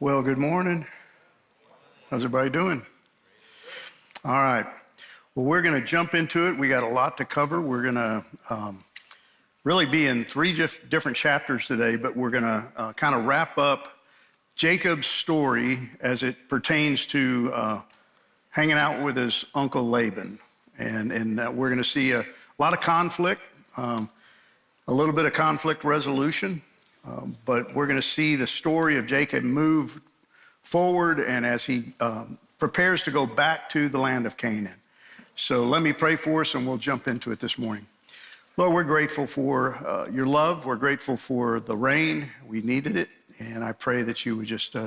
Well, good morning. How's everybody doing? All right. Well, we're going to jump into it. We got a lot to cover. We're going to really be in three different chapters today, but we're going to kind of wrap up Jacob's story as it pertains to hanging out with his uncle Laban. And we're going to see a lot of conflict, a little bit of conflict resolution. But we're going to see the story of Jacob move forward and as he prepares to go back to the land of Canaan. So let me pray for us and we'll jump into it this morning. Lord, we're grateful for your love. We're grateful for the rain. We needed it. And I pray that you would just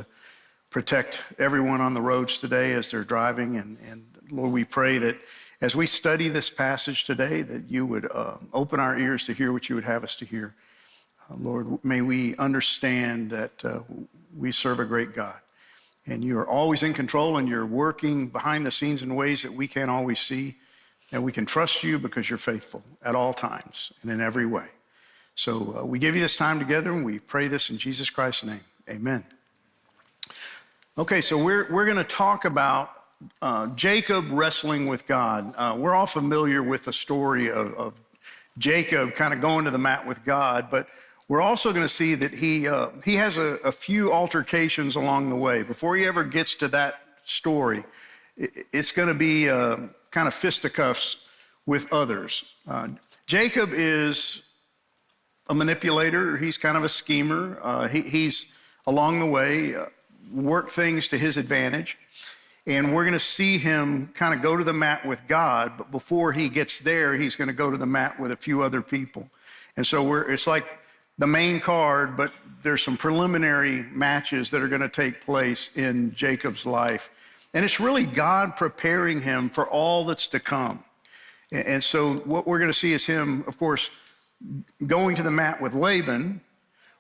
protect everyone on the roads today as they're driving. And Lord, we pray that as we study this passage today, that you would open our ears to hear what you would have us to hear. Lord, may we understand that we serve a great God, and you are always in control, and you're working behind the scenes in ways that we can't always see, and we can trust you because you're faithful at all times and in every way. So we give you this time together, and we pray this in Jesus Christ's name. Amen. Okay, so we're going to talk about Jacob wrestling with God. We're all familiar with the story of Jacob kind of going to the mat with God, but we're also going to see that he has a few altercations along the way. Before he ever gets to that story, it's going to be kind of fisticuffs with others. Jacob is a manipulator. He's kind of a schemer. He's along the way worked things to his advantage. And we're going to see him kind of go to the mat with God. But before he gets there, he's going to go to the mat with a few other people. And so it's like the main card, but there's some preliminary matches that are going to take place in Jacob's life. And it's really God preparing him for all that's to come. And so what we're going to see is him, of course, going to the mat with Laban.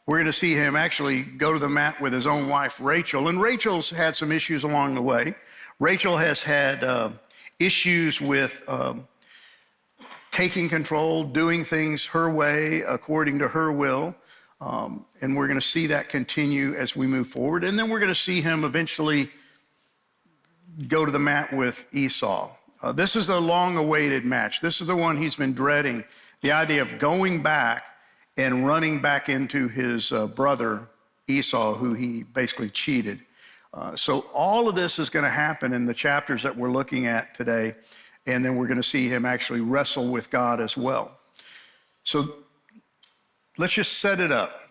We're going to see him actually go to the mat with his own wife, Rachel. And Rachel's had some issues along the way. Rachel has had issues with taking control, doing things her way, according to her will. And we're going to see that continue as we move forward. And then we're going to see him eventually go to the mat with Esau. This is a long-awaited match. This is the one he's been dreading, the idea of going back and running back into his brother Esau, who he basically cheated. So all of this is going to happen in the chapters that we're looking at today. And then we're going to see him actually wrestle with God as well. So let's just set it up.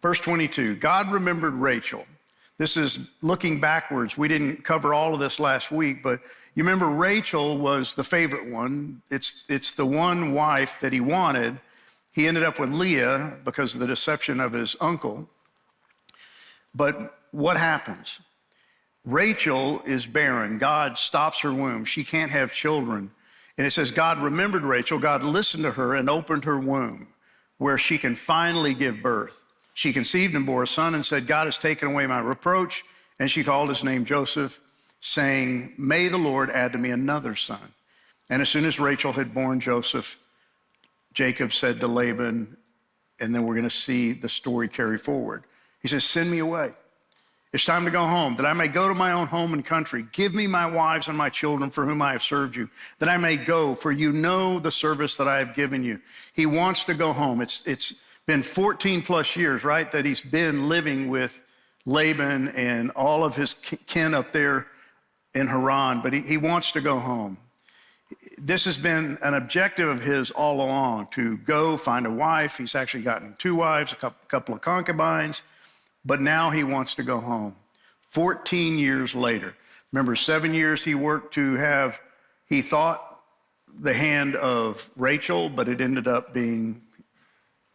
Verse 22, God remembered Rachel. This is looking backwards. We didn't cover all of this last week, but you remember Rachel was the favorite one. It's the one wife that he wanted. He ended up with Leah because of the deception of his uncle. But what happens? Rachel is barren. God stops her womb. She can't have children. And it says God remembered Rachel. God listened to her and opened her womb where she can finally give birth. She conceived and bore a son and said, God has taken away my reproach. And she called his name Joseph, saying, may the Lord add to me another son. And as soon as Rachel had borne Joseph, Jacob said to Laban, and then we're going to see the story carry forward. He says, send me away. It's time to go home, that I may go to my own home and country. Give me my wives and my children for whom I have served you, that I may go, for you know the service that I have given you. He wants to go home. It's been 14 plus years, right, that he's been living with Laban and all of his kin up there in Haran, but he wants to go home. This has been an objective of his all along, to go find a wife. He's actually gotten 2 wives, a couple of concubines. But now he wants to go home. 14 years later. Remember, 7 years he worked to have, he thought, the hand of Rachel, but it ended up being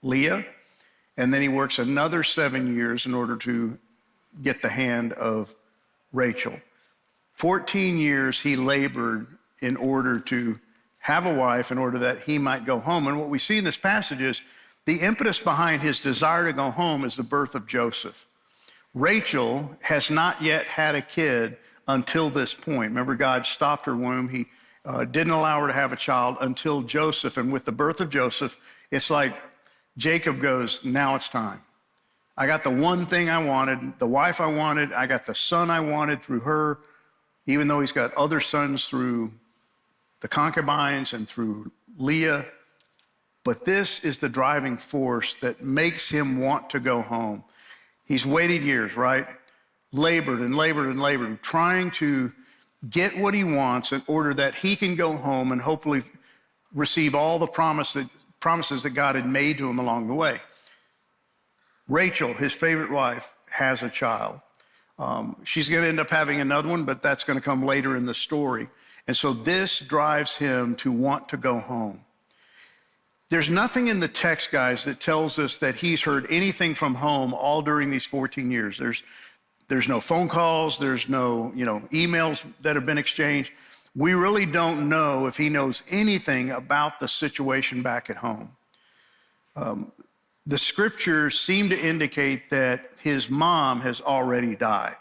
Leah. And then he works another 7 years in order to get the hand of Rachel. 14 years he labored in order to have a wife, in order that he might go home. And what we see in this passage is the impetus behind his desire to go home is the birth of Joseph. Rachel has not yet had a kid until this point. Remember, God stopped her womb. He didn't allow her to have a child until Joseph. And with the birth of Joseph, it's like Jacob goes, now it's time. I got the one thing I wanted, the wife I wanted. I got the son I wanted through her, even though he's got other sons through the concubines and through Leah. But this is the driving force that makes him want to go home. He's waited years, right? Labored and labored and labored, trying to get what he wants in order that he can go home and hopefully receive all the promises that God had made to him along the way. Rachel, his favorite wife, has a child. She's going to end up having another one, but that's going to come later in the story. And so this drives him to want to go home. There's nothing in the text, guys, that tells us that he's heard anything from home all during these 14 years. There's no phone calls. There's no, emails that have been exchanged. We really don't know if he knows anything about the situation back at home. The scriptures seem to indicate that his mom has already died.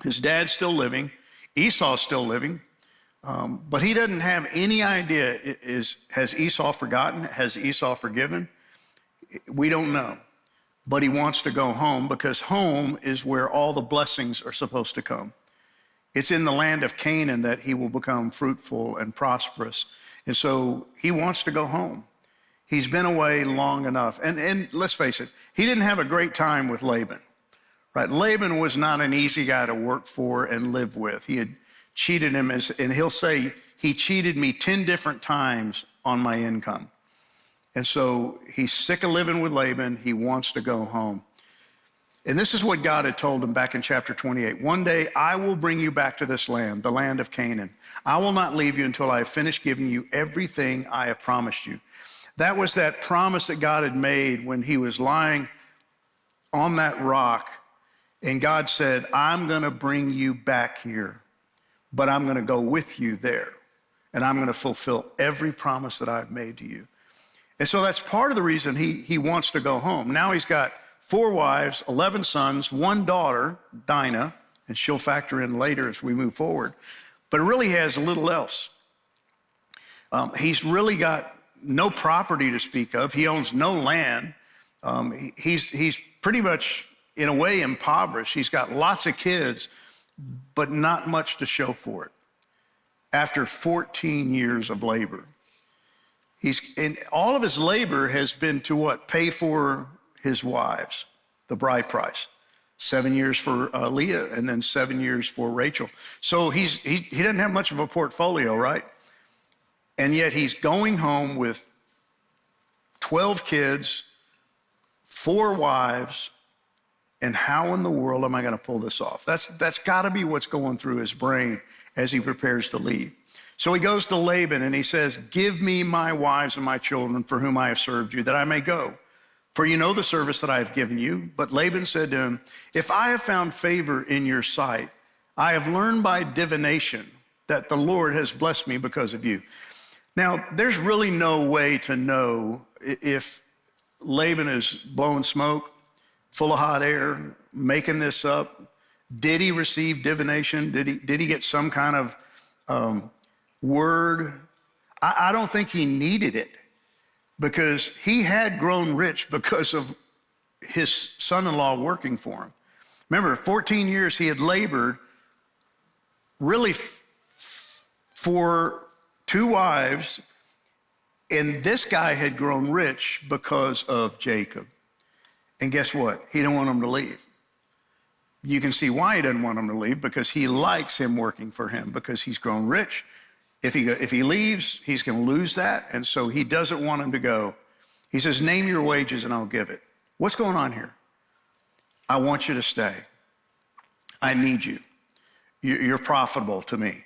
His dad's still living. Esau's still living. But he doesn't have any idea, has Esau forgotten? Has Esau forgiven? We don't know. But he wants to go home because home is where all the blessings are supposed to come. It's in the land of Canaan that he will become fruitful and prosperous. And so he wants to go home. He's been away long enough. And let's face it, he didn't have a great time with Laban, right? Laban was not an easy guy to work for and live with. He had cheated him, and he'll say, he cheated me 10 different times on my income. And so he's sick of living with Laban. He wants to go home. And this is what God had told him back in chapter 28. One day I will bring you back to this land, the land of Canaan. I will not leave you until I have finished giving you everything I have promised you. That was that promise that God had made when he was lying on that rock. And God said, I'm going to bring you back here, but I'm going to go with you there. And I'm going to fulfill every promise that I've made to you. And so that's part of the reason he wants to go home. Now he's got 4 wives, 11 sons, 1 daughter, Dinah, and she'll factor in later as we move forward. But it really has little else. He's really got no property to speak of. He owns no land. He's pretty much, in a way, impoverished. He's got lots of kids, but not much to show for it. After 14 years of labor. And all of his labor has been to what? Pay for his wives, the bride price. 7 years for Leah and then 7 years for Rachel. So he doesn't have much of a portfolio, right? And yet he's going home with 12 kids, 4 wives, and how in the world am I going to pull this off? That's got to be what's going through his brain as he prepares to leave. So he goes to Laban and he says, give me my wives and my children for whom I have served you, that I may go. For you know the service that I have given you. But Laban said to him, if I have found favor in your sight, I have learned by divination that the Lord has blessed me because of you. Now, there's really no way to know if Laban is blowing smoke, full of hot air, making this up. Did he receive divination? Did he get some kind of word? I don't think he needed it because he had grown rich because of his son-in-law working for him. Remember, 14 years he had labored really for 2 wives, and this guy had grown rich because of Jacob. And guess what? He didn't want him to leave. You can see why he doesn't want him to leave, because he likes him working for him, because he's grown rich. If he leaves, he's going to lose that, and so he doesn't want him to go. He says, name your wages and I'll give it. What's going on here? I want you to stay. I need you. You're profitable to me.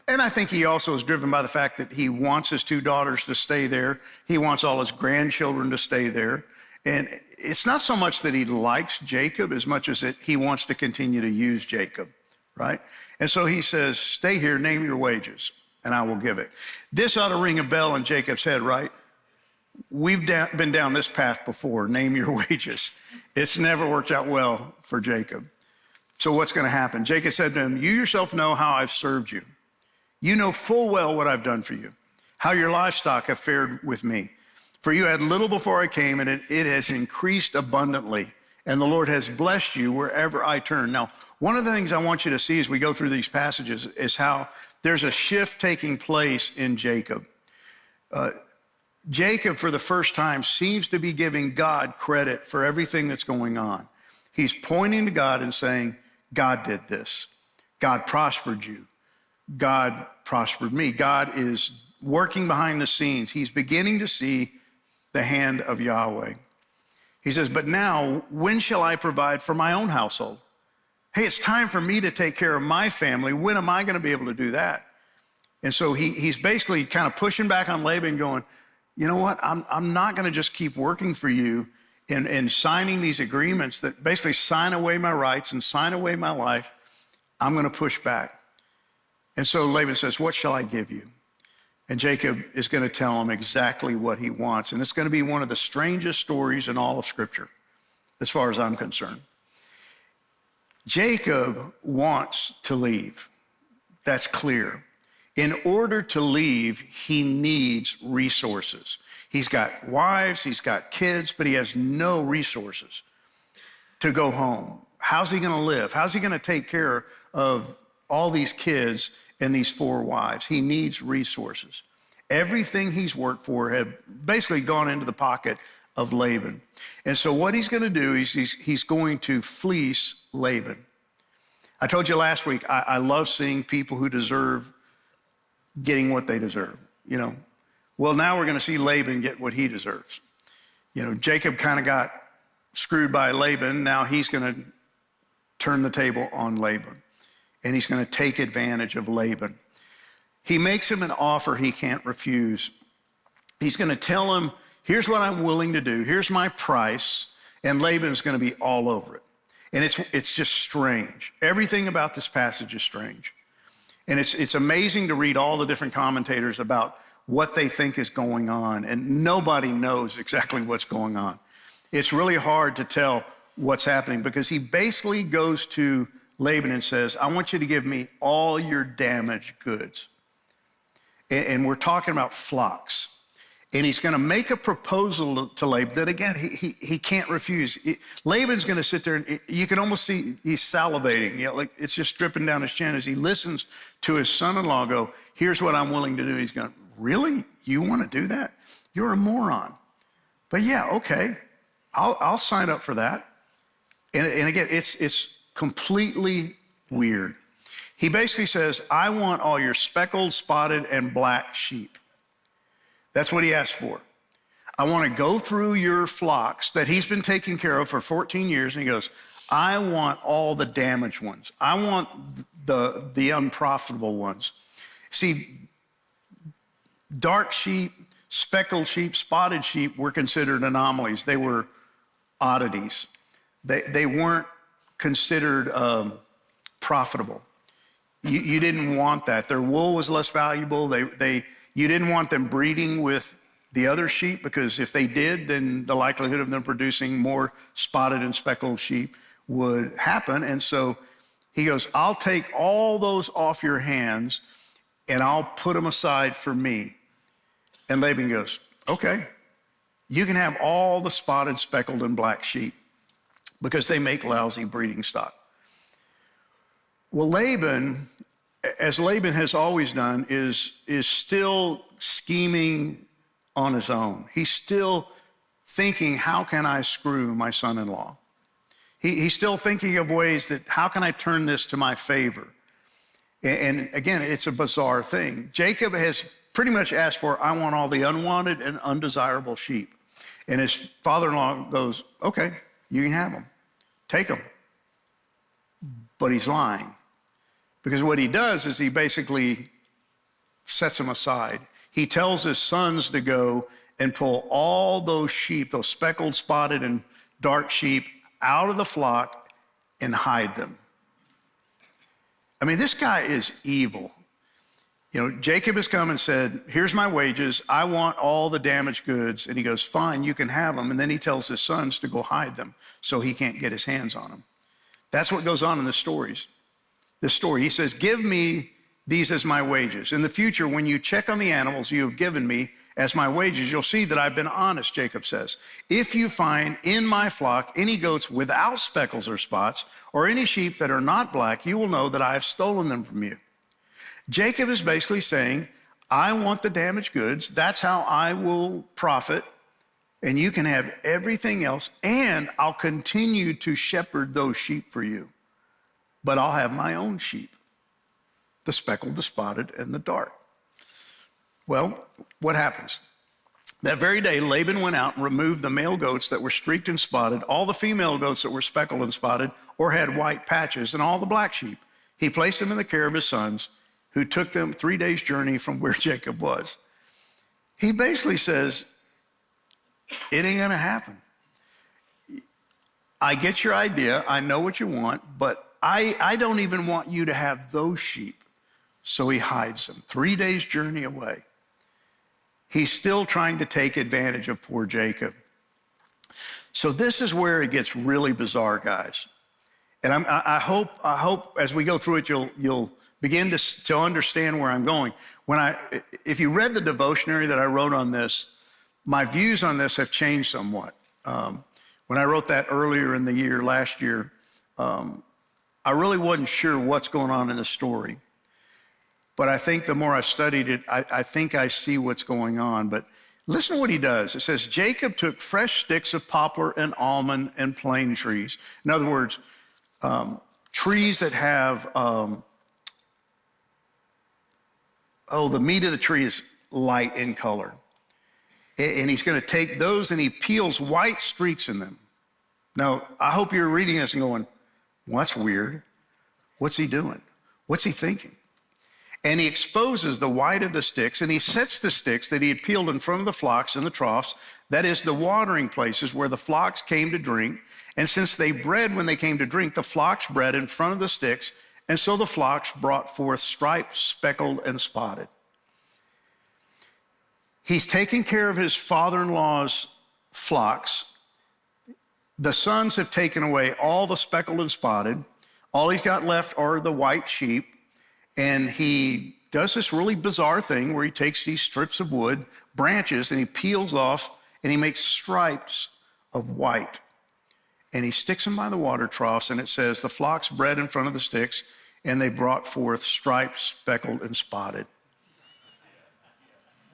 And I think he also is driven by the fact that he wants his 2 daughters to stay there. He wants all his grandchildren to stay there. And it's not so much that he likes Jacob as much as that he wants to continue to use Jacob, right? And so he says, stay here, name your wages, and I will give it. This ought to ring a bell in Jacob's head, right? We've been down this path before, name your wages. It's never worked out well for Jacob. So what's going to happen? Jacob said to him, you yourself know how I've served you. You know full well what I've done for you, how your livestock have fared with me. For you had little before I came, and it has increased abundantly. And the Lord has blessed you wherever I turn. Now, one of the things I want you to see as we go through these passages is how there's a shift taking place in Jacob. Jacob, for the first time, seems to be giving God credit for everything that's going on. He's pointing to God and saying, God did this. God prospered you. God prospered me. God is working behind the scenes. He's beginning to see the hand of Yahweh. He says, but now, when shall I provide for my own household? Hey, it's time for me to take care of my family. When am I going to be able to do that? And so he's basically kind of pushing back on Laban, going, you know what? I'm not going to just keep working for you and signing these agreements that basically sign away my rights and sign away my life. I'm going to push back. And so Laban says, what shall I give you? And Jacob is going to tell him exactly what he wants. And it's going to be one of the strangest stories in all of Scripture, as far as I'm concerned. Jacob wants to leave. That's clear. In order to leave, he needs resources. He's got wives, he's got kids, but he has no resources to go home. How's he going to live? How's he going to take care of all these kids and these 4 wives? He needs resources. Everything he's worked for had basically gone into the pocket of Laban. And so what he's going to do is he's going to fleece Laban. I told you last week, I love seeing people who deserve getting what they deserve, you know. Well, now we're going to see Laban get what he deserves. You know, Jacob kind of got screwed by Laban. Now he's going to turn the table on Laban, and he's going to take advantage of Laban. He makes him an offer he can't refuse. He's going to tell him, here's what I'm willing to do. Here's my price. And Laban's going to be all over it. And it's just strange. Everything about this passage is strange. And it's amazing to read all the different commentators about what they think is going on. And nobody knows exactly what's going on. It's really hard to tell what's happening because he basically goes to Laban and says, I want you to give me all your damaged goods. And we're talking about flocks. And he's going to make a proposal to Laban that, again, he can't refuse. Laban's going to sit there, and you can almost see he's salivating. You know, like it's just dripping down his chin as he listens to his son-in-law go, here's what I'm willing to do. He's going, really? You want to do that? You're a moron. But yeah, okay, I'll sign up for that. And again, it's completely weird. He basically says, I want all your speckled, spotted, and black sheep. That's what he asked for. I want to go through your flocks that he's been taking care of for 14 years. And he goes, I want all the damaged ones. I want the unprofitable ones. See, dark sheep, speckled sheep, spotted sheep were considered anomalies. They were oddities. They weren't considered profitable. You didn't want that. Their wool was less valuable. You didn't want them breeding with the other sheep because if they did, then the likelihood of them producing more spotted and speckled sheep would happen. And so he goes, I'll take all those off your hands and I'll put them aside for me. And Laban goes, okay, you can have all the spotted, speckled, and black sheep because they make lousy breeding stock. Well, Laban, as Laban has always done, is still scheming on his own. He's still thinking, how can I screw my son-in-law? He's still thinking of ways that, how can I turn this to my favor? And again, it's a bizarre thing. Jacob has pretty much asked for, I want all the unwanted and undesirable sheep. And his father-in-law goes, okay, you can have them. Take them. But he's lying. Because what he does is he basically sets them aside. He tells his sons to go and pull all those sheep, those speckled, spotted, and dark sheep out of the flock and hide them. I mean, this guy is evil. You know, Jacob has come and said, here's my wages. I want all the damaged goods. And he goes, fine, you can have them. And then he tells his sons to go hide them so he can't get his hands on them. That's what goes on in the stories. This story, he says, give me these as my wages. In the future, when you check on the animals you have given me as my wages. You'll see that I've been honest, Jacob says. If you find in my flock any goats without speckles or spots, or any sheep that are not black, you will know that I have stolen them from you. Jacob is basically saying, I want the damaged goods. That's how I will profit. And you can have everything else. And I'll continue to shepherd those sheep for you. But I'll have my own sheep, the speckled, the spotted, and the dark. Well, what happens? That very day, Laban went out and removed the male goats that were streaked and spotted, all the female goats that were speckled and spotted or had white patches, and all the black sheep. He placed them in the care of his sons, who took them 3 days' journey from where Jacob was. He basically says, it ain't gonna happen. I get your idea, I know what you want, but I don't even want you to have those sheep. So he hides them 3 days' journey away. He's still trying to take advantage of poor Jacob. So this is where it gets really bizarre, guys. And I hope as we go through it, you'll begin to understand where I'm going. If you read the devotionary that I wrote on this, my views on this have changed somewhat. When I wrote that earlier in the year, last year, I really wasn't sure what's going on in the story. But I think the more I've studied it, I think I see what's going on. But listen to what he does. It says, Jacob took fresh sticks of poplar and almond and plane trees. In other words, trees that have, the meat of the tree is light in color. And he's going to take those and he peels white streaks in them. Now, I hope you're reading this and going, well, that's weird. What's he doing? What's he thinking? And he exposes the white of the sticks, and he sets the sticks that he had peeled in front of the flocks in the troughs, that is, the watering places where the flocks came to drink. And since they bred when they came to drink, the flocks bred in front of the sticks, and so the flocks brought forth striped, speckled, and spotted. He's taking care of his father-in-law's flocks. The sons have taken away all the speckled and spotted. All he's got left are the white sheep. And he does this really bizarre thing where he takes these strips of wood, branches, and he peels off, and he makes stripes of white. And he sticks them by the water troughs, and it says, the flocks bred in front of the sticks, and they brought forth striped, speckled, and spotted.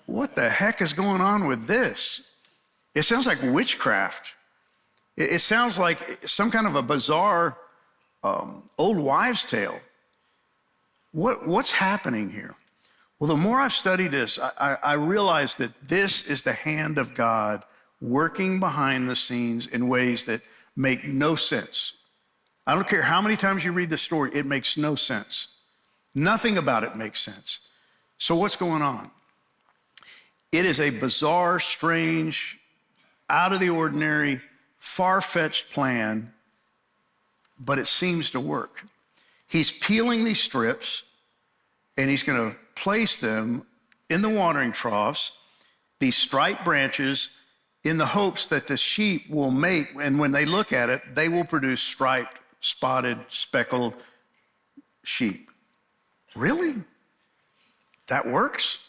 What the heck is going on with this? It sounds like witchcraft. It sounds like some kind of a bizarre old wives' tale. What's happening here? Well, the more I've studied this, I realize that this is the hand of God working behind the scenes in ways that make no sense. I don't care how many times you read the story, it makes no sense. Nothing about it makes sense. So what's going on? It is a bizarre, strange, out of the ordinary, far-fetched plan, but it seems to work. He's peeling these strips, and he's going to place them in the watering troughs, these striped branches, in the hopes that the sheep will mate, and when they look at it, they will produce striped, spotted, speckled sheep. Really? That works?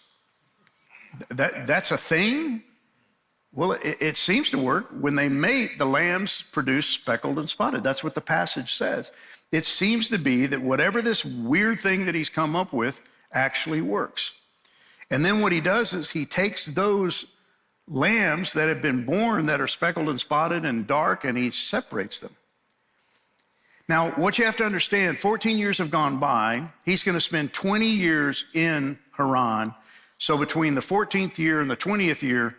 That's a thing? Well, it seems to work. When they mate, the lambs produce speckled and spotted. That's what the passage says. It seems to be that whatever this weird thing that he's come up with actually works. And then what he does is he takes those lambs that have been born that are speckled and spotted and dark, and he separates them. Now, what you have to understand, 14 years have gone by. He's going to spend 20 years in Haran. So between the 14th year and the 20th year,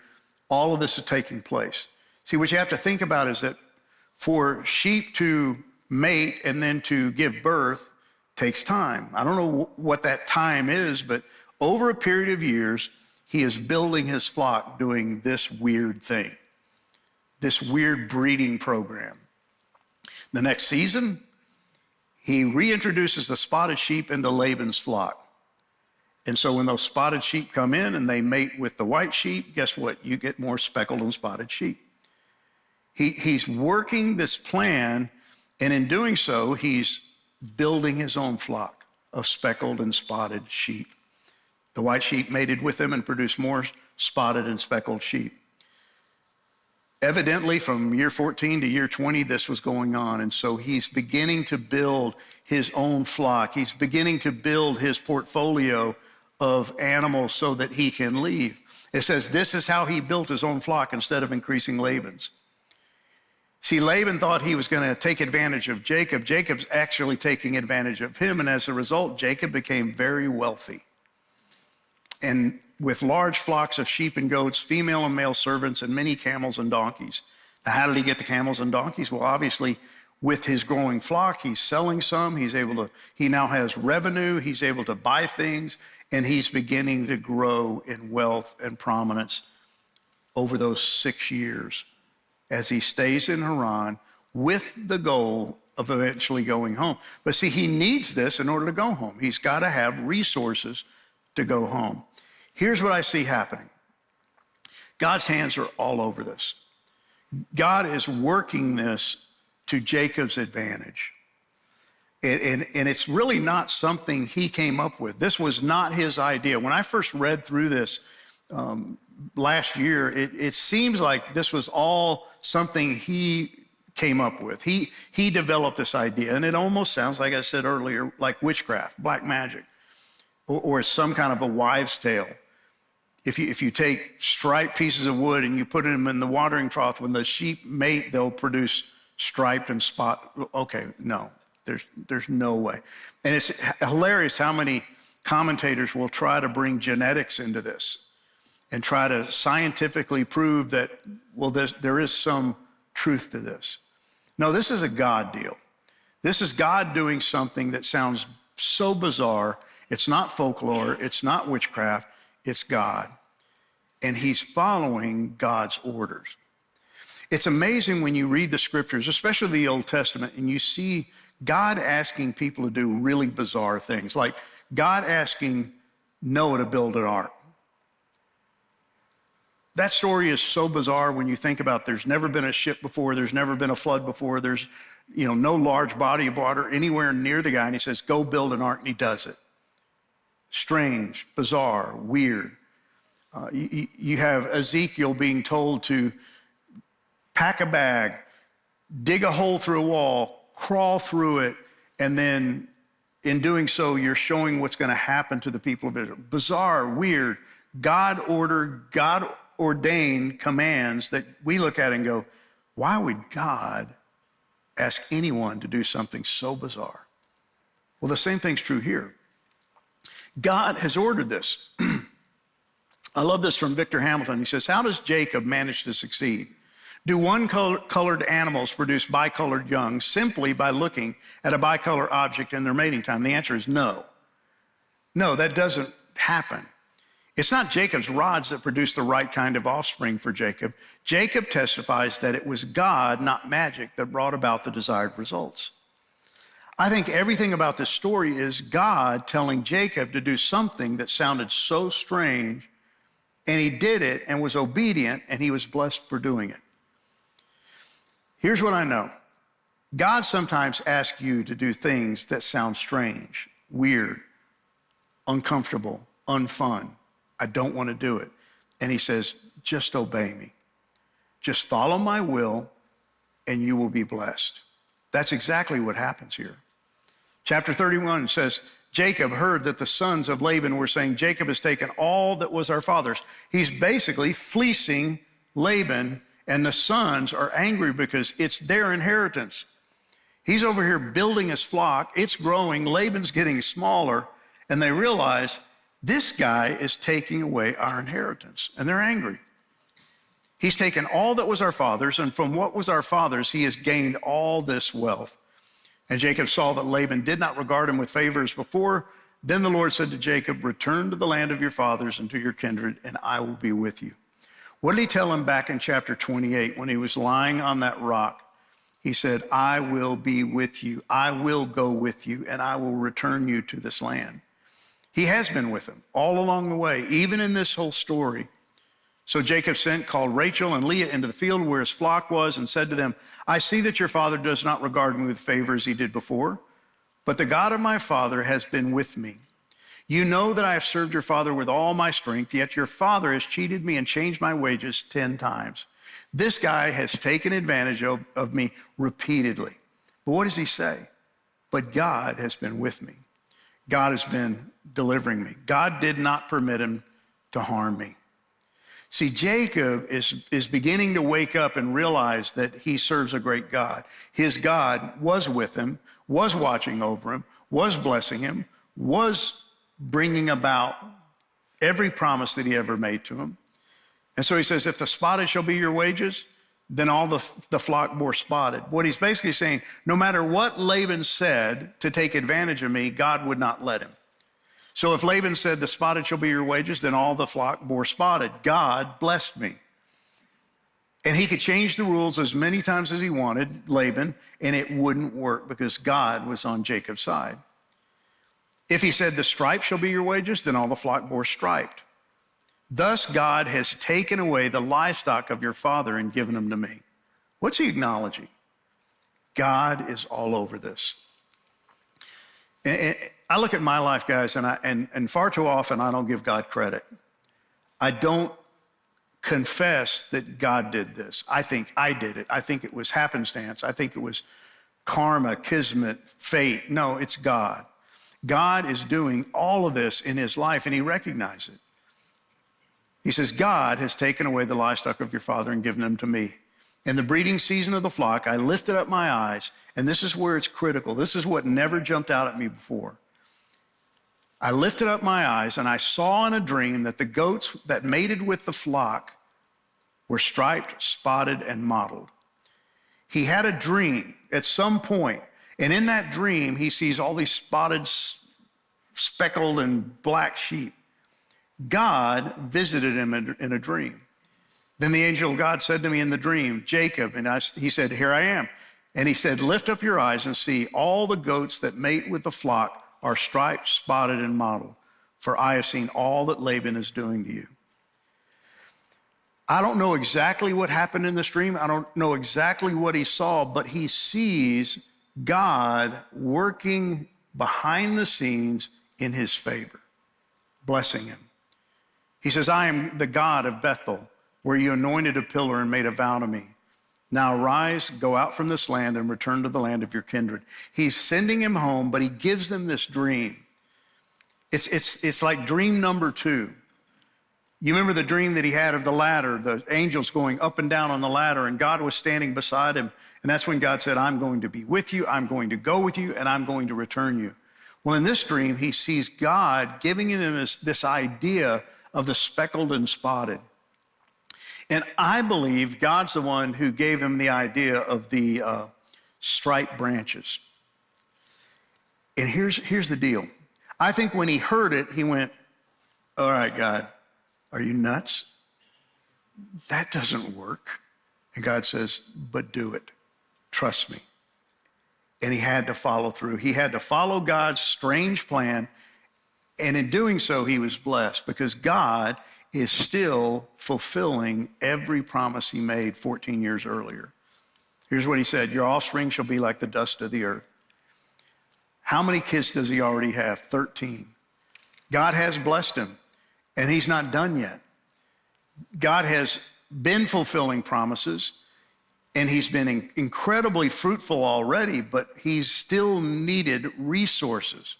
all of this is taking place. See, what you have to think about is that for sheep to mate and then to give birth takes time. I don't know what that time is, but over a period of years, he is building his flock doing this weird thing, this weird breeding program. The next season, he reintroduces the spotted sheep into Laban's flock. And so when those spotted sheep come in and they mate with the white sheep, guess what? You get more speckled and spotted sheep. He's working this plan, and in doing so, he's building his own flock of speckled and spotted sheep. The white sheep mated with them and produced more spotted and speckled sheep. Evidently, from year 14 to year 20, this was going on. And so he's beginning to build his own flock. He's beginning to build his portfolio of animals so that he can leave. It says this is how he built his own flock instead of increasing Laban's. See, Laban thought he was going to take advantage of Jacob. Jacob's actually taking advantage of him. And as a result, Jacob became very wealthy. And with large flocks of sheep and goats, female and male servants, and many camels and donkeys. Now, how did he get the camels and donkeys? Well, obviously, with his growing flock, he's selling some. He now has revenue. He's able to buy things, and he's beginning to grow in wealth and prominence over those 6 years as he stays in Haran with the goal of eventually going home. But see, he needs this in order to go home. He's got to have resources to go home. Here's what I see happening. God's hands are all over this. God is working this to Jacob's advantage. And it's really not something he came up with. This was not his idea. When I first read through this last year, it seems like this was all something he came up with. He developed this idea, and it almost sounds, like I said earlier, like witchcraft, black magic, or some kind of a wives' tale. If you take striped pieces of wood and you put them in the watering trough, when the sheep mate, they'll produce striped and spot. Okay, no, there's no way. And it's hilarious how many commentators will try to bring genetics into this and try to scientifically prove that, well, there is some truth to this. No, this is a God deal. This is God doing something that sounds so bizarre. It's not folklore. It's not witchcraft. It's God. And he's following God's orders. It's amazing when you read the scriptures, especially the Old Testament, and you see God asking people to do really bizarre things, like God asking Noah to build an ark. That story is so bizarre when you think about there's never been a ship before, there's never been a flood before, there's no large body of water anywhere near the guy, and he says, go build an ark, and he does it. Strange, bizarre, weird. You have Ezekiel being told to pack a bag, dig a hole through a wall, crawl through it, and then in doing so, you're showing what's going to happen to the people of Israel. Bizarre, weird, God ordained commands that we look at and go, why would God ask anyone to do something so bizarre? Well, the same thing's true here. God has ordered this. I love this from Victor Hamilton. He says, how does Jacob manage to succeed? Do one-colored animals produce bicolored young simply by looking at a bicolor object in their mating time? The answer is no. No, that doesn't happen. It's not Jacob's rods that produce the right kind of offspring for Jacob. Jacob testifies that it was God, not magic, that brought about the desired results. I think everything about this story is God telling Jacob to do something that sounded so strange, and he did it and was obedient, and he was blessed for doing it. Here's what I know. God sometimes asks you to do things that sound strange, weird, uncomfortable, unfun. I don't want to do it. And he says, just obey me. Just follow my will, and you will be blessed. That's exactly what happens here. Chapter 31 says, Jacob heard that the sons of Laban were saying, Jacob has taken all that was our father's. He's basically fleecing Laban, and the sons are angry because it's their inheritance. He's over here building his flock. It's growing. Laban's getting smaller, and they realize this guy is taking away our inheritance, and they're angry. He's taken all that was our father's, and from what was our father's, he has gained all this wealth. And Jacob saw that Laban did not regard him with favor as before. Then the Lord said to Jacob, return to the land of your fathers and to your kindred, and I will be with you. What did he tell him back in chapter 28 when he was lying on that rock? He said, I will be with you. I will go with you, and I will return you to this land. He has been with him all along the way, even in this whole story. So Jacob called Rachel and Leah into the field where his flock was and said to them, I see that your father does not regard me with favor as he did before, but the God of my father has been with me. You know that I have served your father with all my strength, yet your father has cheated me and changed my wages 10 times. This guy has taken advantage of me repeatedly. But what does he say? But God has been with me. God has been delivering me. God did not permit him to harm me. See, Jacob is beginning to wake up and realize that he serves a great God. His God was with him, was watching over him, was blessing him, was bringing about every promise that he ever made to him. And so he says, if the spotted shall be your wages, then all the flock bore spotted. What he's basically saying, no matter what Laban said to take advantage of me, God would not let him. So if Laban said, the spotted shall be your wages, then all the flock bore spotted. God blessed me. And he could change the rules as many times as he wanted, Laban, and it wouldn't work because God was on Jacob's side. If he said, the striped shall be your wages, then all the flock bore striped. Thus God has taken away the livestock of your father and given them to me. What's he acknowledging? God is all over this. And I look at my life, guys, and far too often I don't give God credit. I don't confess that God did this. I think I did it. I think it was happenstance. I think it was karma, kismet, fate. No, it's God. God is doing all of this in his life, and he recognizes it. He says, God has taken away the livestock of your father and given them to me. In the breeding season of the flock, I lifted up my eyes, and this is where it's critical. This is what never jumped out at me before. I lifted up my eyes, and I saw in a dream that the goats that mated with the flock were striped, spotted, and mottled. He had a dream at some point, and in that dream, he sees all these spotted, speckled, and black sheep. God visited him in a dream. Then the angel of God said to me in the dream, Jacob, and he said, here I am. And he said, lift up your eyes and see all the goats that mate with the flock are striped, spotted, and mottled, for I have seen all that Laban is doing to you. I don't know exactly what happened in this dream. I don't know exactly what he saw, but he sees God working behind the scenes in his favor, blessing him. He says, I am the God of Bethel, where you anointed a pillar and made a vow to me. Now arise, go out from this land and return to the land of your kindred. He's sending him home, but he gives them this dream. It's like dream number 2. You remember the dream that he had of the ladder, the angels going up and down on the ladder, and God was standing beside him. And that's when God said, I'm going to be with you, I'm going to go with you, and I'm going to return you. Well, in this dream, he sees God giving him this idea of the speckled and spotted. And I believe God's the one who gave him the idea of the striped branches. And here's the deal. I think when he heard it, he went, all right, God, are you nuts? That doesn't work. And God says, but do it. Trust me. And he had to follow through. He had to follow God's strange plan. And in doing so, he was blessed because God is still fulfilling every promise he made 14 years earlier. Here's what he said, your offspring shall be like the dust of the earth. How many kids does he already have? 13. God has blessed him, and he's not done yet. God has been fulfilling promises, and he's been incredibly fruitful already, but he's still needed resources.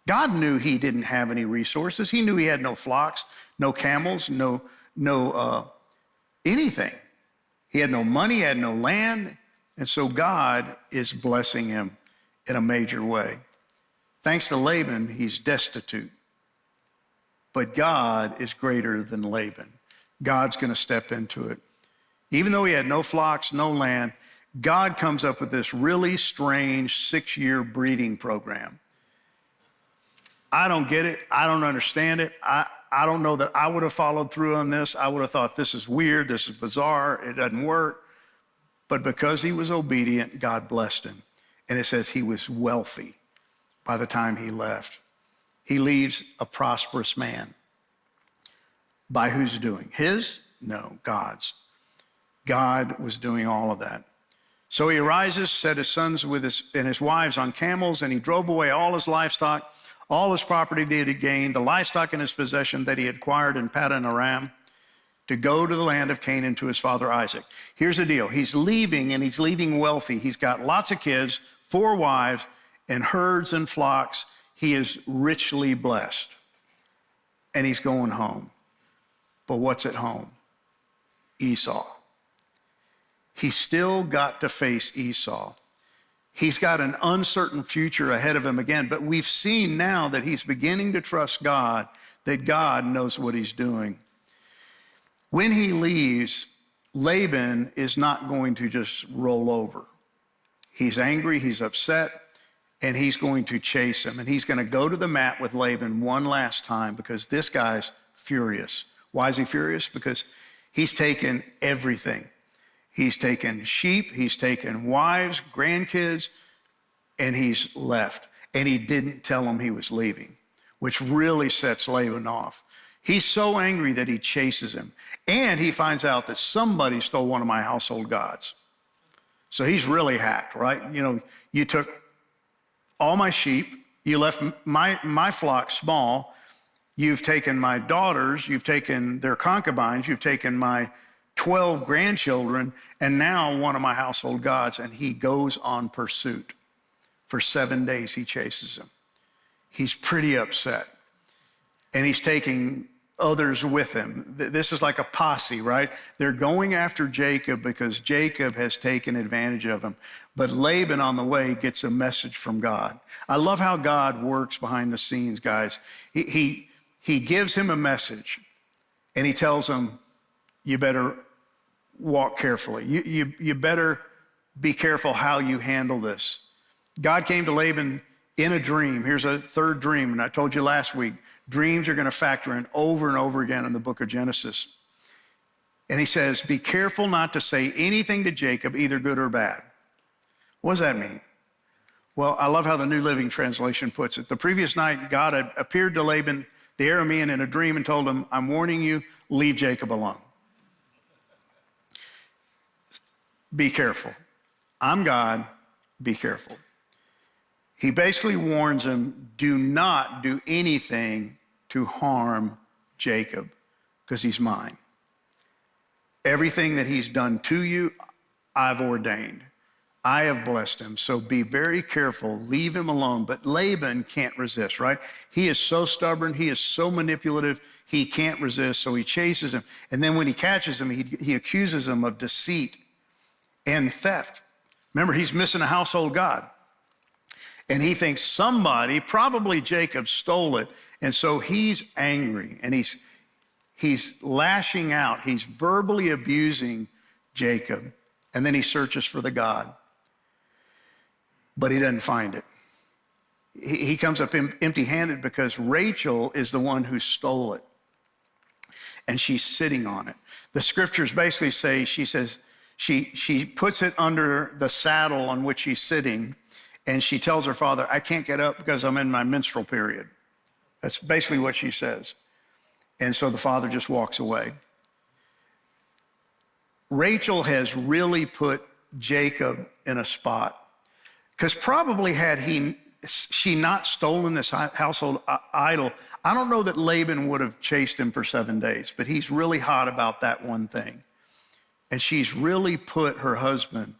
God knew he didn't have any resources. He knew he had no flocks, no camels, no anything. He had no money, he had no land. And so God is blessing him in a major way. Thanks to Laban, he's destitute. But God is greater than Laban. God's going to step into it. Even though he had no flocks, no land, God comes up with this really strange 6-year breeding program. I don't get it. I don't understand it. I don't know that I would have followed through on this. I would have thought this is weird. This is bizarre. It doesn't work. But because he was obedient, God blessed him. And it says he was wealthy by the time he left. He leaves a prosperous man. By whose doing? His? No, God's. God was doing all of that. So he arises, set his sons and his wives on camels, and he drove away all his livestock, all his property that he had gained, the livestock in his possession that he had acquired in Paddan Aram, to go to the land of Canaan to his father Isaac. Here's the deal. He's leaving, and he's leaving wealthy. He's got lots of kids, 4 wives, and herds and flocks. He is richly blessed. And he's going home. But what's at home? Esau. He's still got to face Esau. He's got an uncertain future ahead of him again, but we've seen now that he's beginning to trust God, that God knows what he's doing. When he leaves, Laban is not going to just roll over. He's angry, he's upset, and he's going to chase him. And he's going to go to the mat with Laban one last time because this guy's furious. Why is he furious? Because he's taken everything. He's taken sheep, he's taken wives, grandkids, and he's left. And he didn't tell him he was leaving, which really sets Laban off. He's so angry that he chases him. And he finds out that somebody stole one of my household gods. So he's really hacked, right? You know, you took all my sheep, you left my flock small, you've taken my daughters, you've taken their concubines, you've taken my 12 grandchildren, and now one of my household gods. And he goes on pursuit. For 7 days, he chases him. He's pretty upset. And he's taking others with him. This is like a posse, right? They're going after Jacob because Jacob has taken advantage of him. But Laban on the way gets a message from God. I love how God works behind the scenes, guys. He gives him a message, and he tells him, you better walk carefully. You better be careful how you handle this. God came to Laban in a dream. Here's a third dream, and I told you last week, dreams are going to factor in over and over again in the book of Genesis. And he says, be careful not to say anything to Jacob, either good or bad. What does that mean? Well, I love how the New Living Translation puts it. The previous night, God had appeared to Laban, the Aramean, in a dream and told him, I'm warning you, leave Jacob alone. Be careful. I'm God, be careful. He basically warns him, do not do anything to harm Jacob, because he's mine. Everything that he's done to you, I've ordained. I have blessed him, so be very careful, leave him alone. But Laban can't resist, right? He is so stubborn, he is so manipulative, he can't resist, so he chases him. And then when he catches him, he accuses him of deceit and theft. Remember, he's missing a household god. And he thinks somebody, probably Jacob, stole it. And so he's angry, and he's lashing out. He's verbally abusing Jacob. And then he searches for the god. But he doesn't find it. He comes up empty-handed because Rachel is the one who stole it. And she's sitting on it. The scriptures basically say, she says, she puts it under the saddle on which she's sitting, and she tells her father, I can't get up because I'm in my menstrual period. That's basically what she says. And so the father just walks away. Rachel has really put Jacob in a spot, because probably had she not stolen this household idol, I don't know that Laban would have chased him for 7 days, but he's really hot about that one thing. And she's really put her husband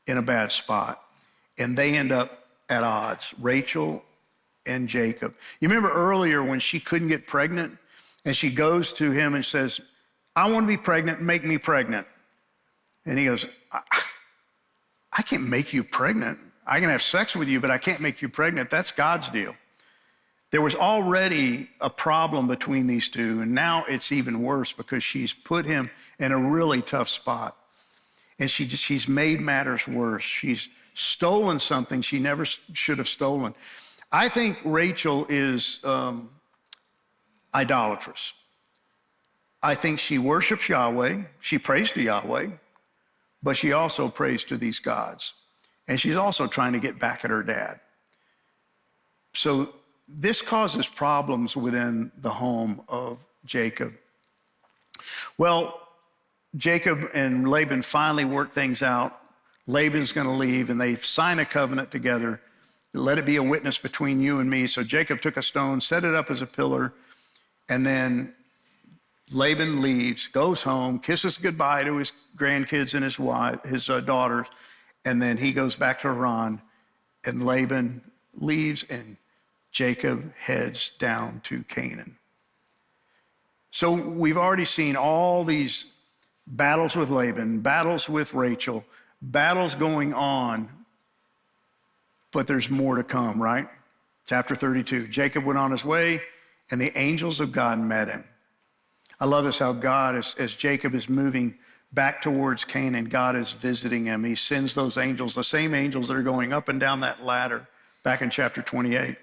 in a bad spot. And they end up at odds, Rachel and Jacob. You remember earlier when she couldn't get pregnant, and she goes to him and says, I want to be pregnant, make me pregnant. And he goes, I can't make you pregnant. I can have sex with you, but I can't make you pregnant. That's God's deal. There was already a problem between these two, and now it's even worse because she's put him in a really tough spot. And she's made matters worse. She's stolen something she never should have stolen. I think Rachel is idolatrous. I think she worships Yahweh. She prays to Yahweh, but she also prays to these gods. And she's also trying to get back at her dad. So this causes problems within the home of Jacob. Well, Jacob and Laban finally work things out. Laban's going to leave, and they sign a covenant together. Let it be a witness between you and me. So Jacob took a stone, set it up as a pillar, and then Laban leaves, goes home, kisses goodbye to his grandkids and his daughters, and then he goes back to Haran, and Laban leaves, and Jacob heads down to Canaan. So we've already seen all these battles with Laban, battles with Rachel, battles going on, but there's more to come, right? Chapter 32, Jacob went on his way, and the angels of God met him. I love this, how God, as Jacob is moving back towards Canaan, God is visiting him. He sends those angels, the same angels that are going up and down that ladder back in chapter 28.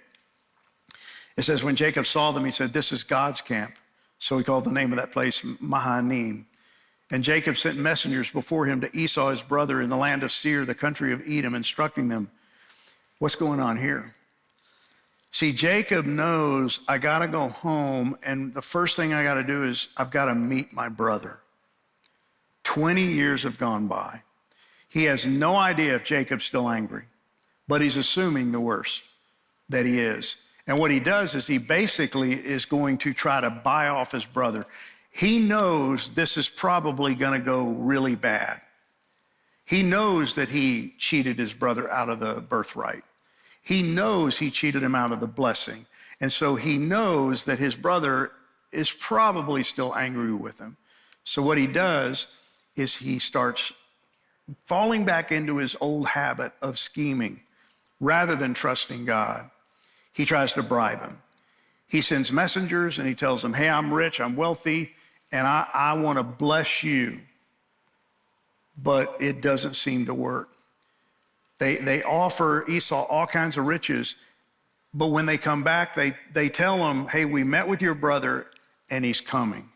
It says, when Jacob saw them, he said, this is God's camp. So he called the name of that place Mahanaim. And Jacob sent messengers before him to Esau, his brother, in the land of Seir, the country of Edom, instructing them, what's going on here? See, Jacob knows, I got to go home, and the first thing I got to do is I've got to meet my brother. 20 years have gone by. He has no idea if Jacob's still angry, but he's assuming the worst, that he is. And what he does is he basically is going to try to buy off his brother. He knows this is probably going to go really bad. He knows that he cheated his brother out of the birthright. He knows he cheated him out of the blessing. And so he knows that his brother is probably still angry with him. So what he does is he starts falling back into his old habit of scheming rather than trusting God. He tries to bribe him. He sends messengers and he tells them, hey, I'm rich, I'm wealthy, and I want to bless you. But it doesn't seem to work. They offer Esau all kinds of riches, but when they come back, they tell him, hey, we met with your brother and he's coming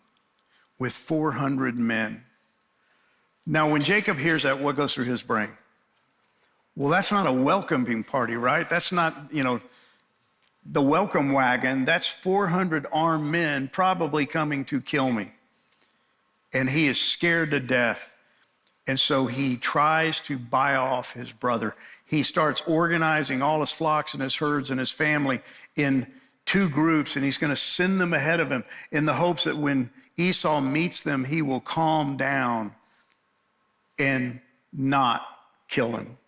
with 400 men. Now, when Jacob hears that, what goes through his brain? Well, that's not a welcoming party, right? That's not, the welcome wagon. That's 400 armed men probably coming to kill me. And he is scared to death. And so he tries to buy off his brother. He starts organizing all his flocks and his herds and his family in two groups, and he's going to send them ahead of him in the hopes that when Esau meets them, he will calm down and not kill him.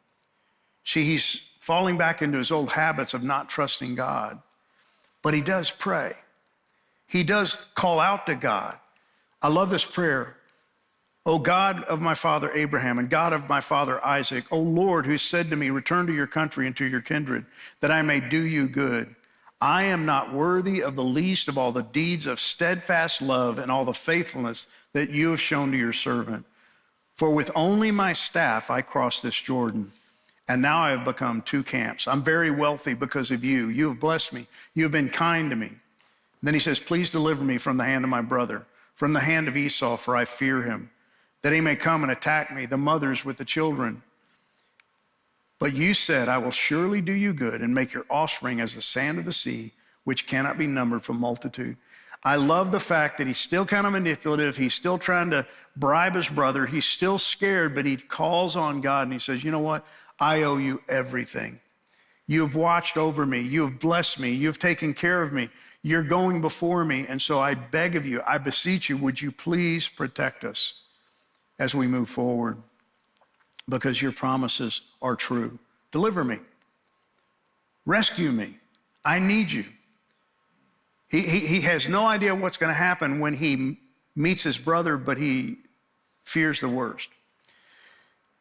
See, he's falling back into his old habits of not trusting God, but he does pray. He does call out to God. I love this prayer. O God of my father Abraham and God of my father Isaac, O Lord, who said to me, return to your country and to your kindred, that I may do you good. I am not worthy of the least of all the deeds of steadfast love and all the faithfulness that you have shown to your servant. For with only my staff I crossed this Jordan, and now I have become two camps. I'm very wealthy because of you. You have blessed me. You have been kind to me. And then he says, please deliver me from the hand of my brother, from the hand of Esau, for I fear him, that he may come and attack me, the mothers with the children. But you said, I will surely do you good and make your offspring as the sand of the sea, which cannot be numbered for multitude. I love the fact that he's still kind of manipulative. He's still trying to bribe his brother. He's still scared, but he calls on God and he says, you know what? I owe you everything. You have watched over me. You have blessed me. You have taken care of me. You're going before me. And so I beg of you, I beseech you, would you please protect us as we move forward, because your promises are true. Deliver me. Rescue me. I need you. He has no idea what's going to happen when he meets his brother, but he fears the worst.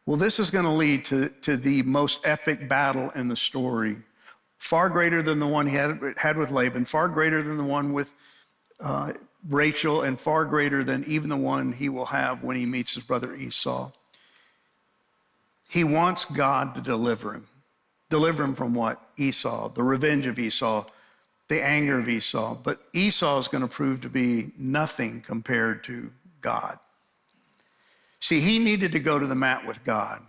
Well, this is going to lead to the most epic battle in the story, far greater than the one he had with Laban, far greater than the one with Rachel, and far greater than even the one he will have when he meets his brother Esau. He wants God to deliver him. Deliver him from what? Esau, the revenge of Esau, the anger of Esau. But Esau is going to prove to be nothing compared to God. See, he needed to go to the mat with God.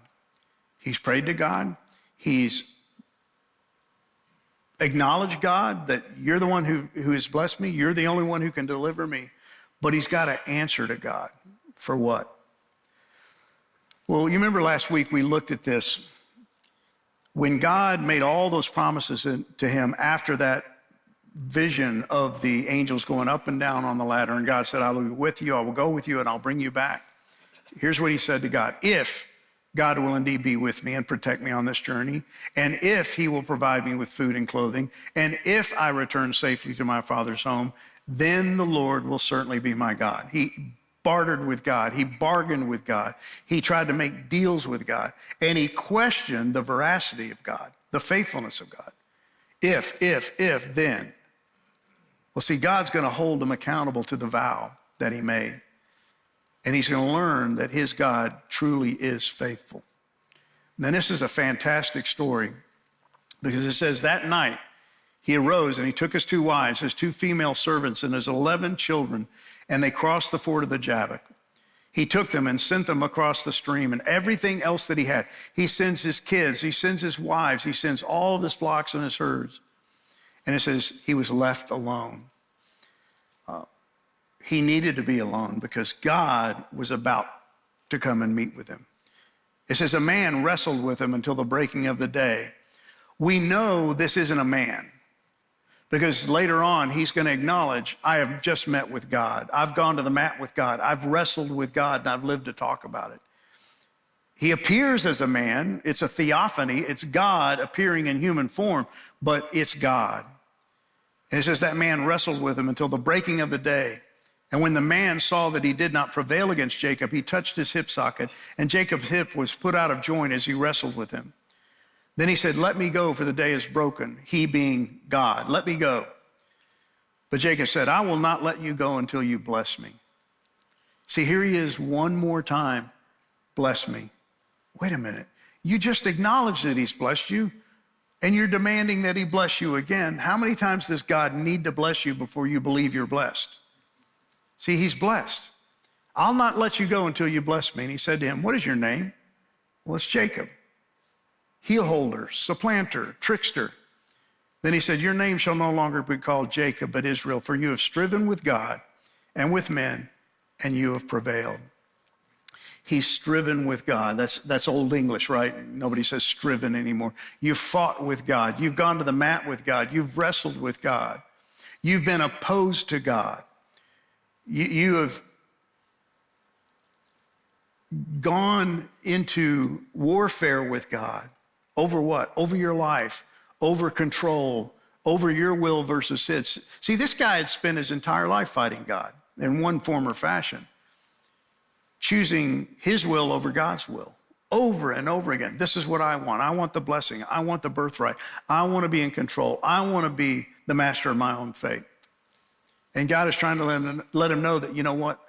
He's prayed to God. He's acknowledge God that you're the one who has blessed me. You're the only one who can deliver me. But he's got to answer to God. For what? Well, you remember last week we looked at this. When God made all those promises to him after that vision of the angels going up and down on the ladder, and God said, I will be with you, I will go with you, and I'll bring you back. Here's what he said to God: if God will indeed be with me and protect me on this journey, and if he will provide me with food and clothing, and if I return safely to my father's home, then the Lord will certainly be my God. He bartered with God. He bargained with God. He tried to make deals with God. And he questioned the veracity of God, the faithfulness of God. If, then. Well, see, God's going to hold him accountable to the vow that he made. And he's going to learn that his God truly is faithful. Now, this is a fantastic story because it says that night he arose and he took his 2 wives, his 2 female servants, and his 11 children, and they crossed the ford of the Jabbok. He took them and sent them across the stream and everything else that he had. He sends his kids, he sends his wives, he sends all of his flocks and his herds. And it says he was left alone. He needed to be alone because God was about to come and meet with him. It says a man wrestled with him until the breaking of the day. We know this isn't a man because later on he's going to acknowledge, I have just met with God. I've gone to the mat with God. I've wrestled with God and I've lived to talk about it. He appears as a man. It's a theophany. It's God appearing in human form, but it's God. And it says that man wrestled with him until the breaking of the day. And when the man saw that he did not prevail against Jacob, he touched his hip socket, and Jacob's hip was put out of joint as he wrestled with him. Then he said, let me go, for the day is broken, he being God. Let me go. But Jacob said, I will not let you go until you bless me. See, here he is one more time, bless me. Wait a minute. You just acknowledged that he's blessed you, and you're demanding that he bless you again. How many times does God need to bless you before you believe you're blessed? See, he's blessed. I'll not let you go until you bless me. And he said to him, what is your name? Well, it's Jacob. Heel holder, supplanter, trickster. Then he said, your name shall no longer be called Jacob, but Israel, for you have striven with God and with men, and you have prevailed. He's striven with God. That's old English, right? Nobody says striven anymore. You've fought with God. You've gone to the mat with God. You've wrestled with God. You've been opposed to God. You have gone into warfare with God. Over what? Over your life, over control, over your will versus his. See, this guy had spent his entire life fighting God in one form or fashion, choosing his will over God's will over and over again. This is what I want. I want the blessing. I want the birthright. I want to be in control. I want to be the master of my own fate. And God is trying to let him know that, you know what?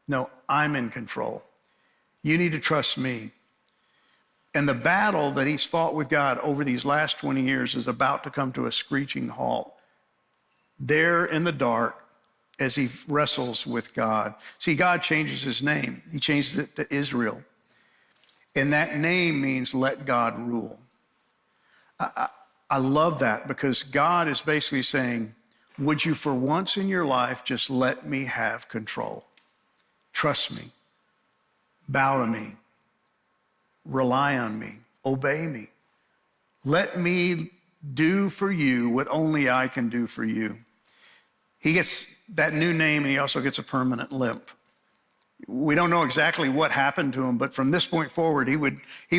No, I'm in control. You need to trust me. And the battle that he's fought with God over these last 20 years is about to come to a screeching halt. There in the dark as he wrestles with God. See, God changes his name. He changes it to Israel. And that name means let God rule. I love that because God is basically saying, would you for once in your life just let me have control? Trust me. Bow to me. Rely on me. Obey me. Let me do for you what only I can do for you. He gets that new name and he also gets a permanent limp. We don't know exactly what happened to him, but from this point forward, he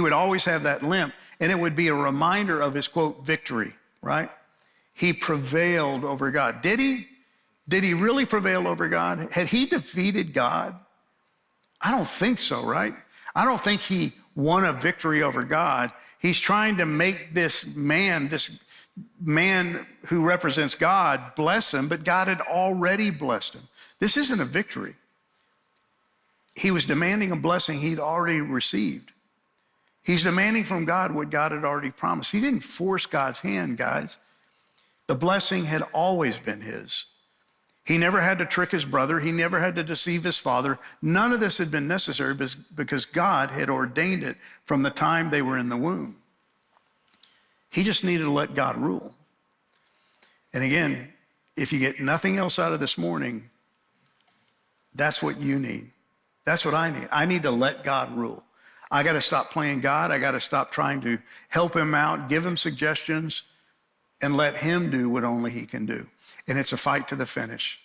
would always have that limp, and it would be a reminder of his, quote, victory, right? He prevailed over God. Did he? Did he really prevail over God? Had he defeated God? I don't think so, right? I don't think he won a victory over God. He's trying to make this man who represents God, bless him, but God had already blessed him. This isn't a victory. He was demanding a blessing he'd already received. He's demanding from God what God had already promised. He didn't force God's hand, guys. The blessing had always been his. He never had to trick his brother. He never had to deceive his father. None of this had been necessary because God had ordained it from the time they were in the womb. He just needed to let God rule. And again, if you get nothing else out of this morning, that's what you need. That's what I need. I need to let God rule. I got to stop playing God. I got to stop trying to help him out, give him suggestions, and let him do what only he can do. And it's a fight to the finish.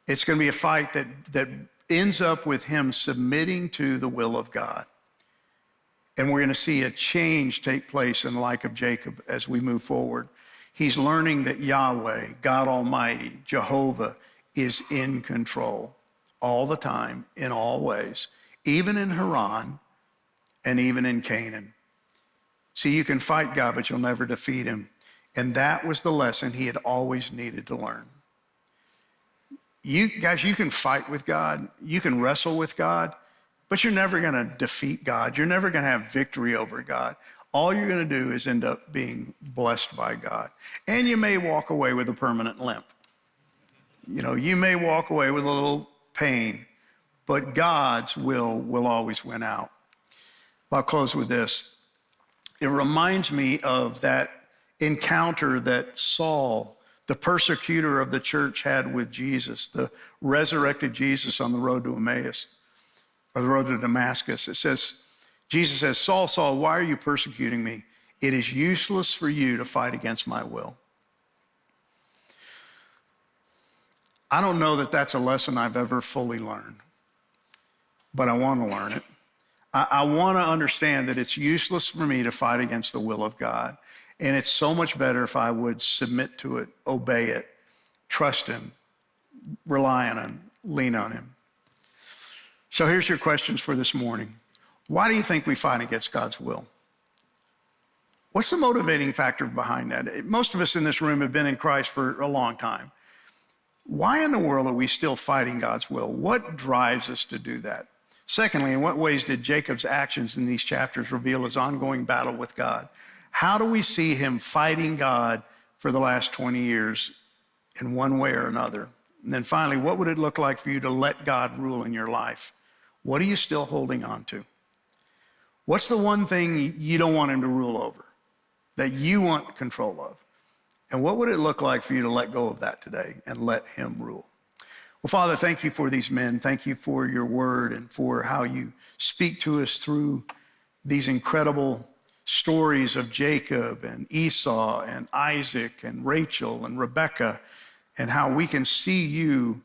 It's going to be a fight that ends up with him submitting to the will of God. And we're going to see a change take place in the life of Jacob as we move forward. He's learning that Yahweh, God Almighty, Jehovah, is in control all the time, in all ways, even in Haran and even in Canaan. See, you can fight God, but you'll never defeat him. And that was the lesson he had always needed to learn. You guys, you can fight with God, you can wrestle with God, but you're never going to defeat God. You're never going to have victory over God. All you're going to do is end up being blessed by God. And you may walk away with a permanent limp. You know, you may walk away with a little pain, but God's will always win out. I'll close with this. It reminds me of that encounter that Saul, the persecutor of the church, had with Jesus, the resurrected Jesus on the road to Emmaus, or the road to Damascus. It says, Jesus says, Saul, Saul, why are you persecuting me? It is useless for you to fight against my will. I don't know that that's a lesson I've ever fully learned, but I want to learn it. I want to understand that it's useless for me to fight against the will of God. And it's so much better if I would submit to it, obey it, trust him, rely on him, lean on him. So here's your questions for this morning. Why do you think we fight against God's will? What's the motivating factor behind that? Most of us in this room have been in Christ for a long time. Why in the world are we still fighting God's will? What drives us to do that? Secondly, in what ways did Jacob's actions in these chapters reveal his ongoing battle with God? How do we see him fighting God for the last 20 years in one way or another? And then finally, what would it look like for you to let God rule in your life? What are you still holding on to? What's the one thing you don't want him to rule over, that you want control of? And what would it look like for you to let go of that today and let him rule? Well, Father, thank you for these men. Thank you for your word and for how you speak to us through these incredible stories of Jacob and Esau and Isaac and Rachel and Rebekah, and how we can see you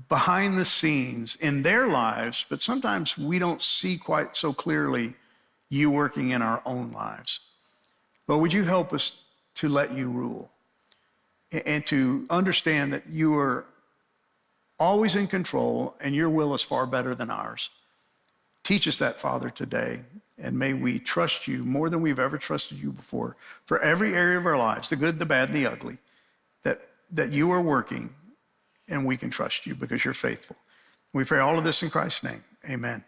behind the scenes in their lives, but sometimes we don't see quite so clearly you working in our own lives. Lord, would you help us to let you rule and to understand that you are always in control and your will is far better than ours. Teach us that, Father, today, and may we trust you more than we've ever trusted you before for every area of our lives, the good, the bad, and the ugly, that you are working and we can trust you because you're faithful. We pray all of this in Christ's name. Amen.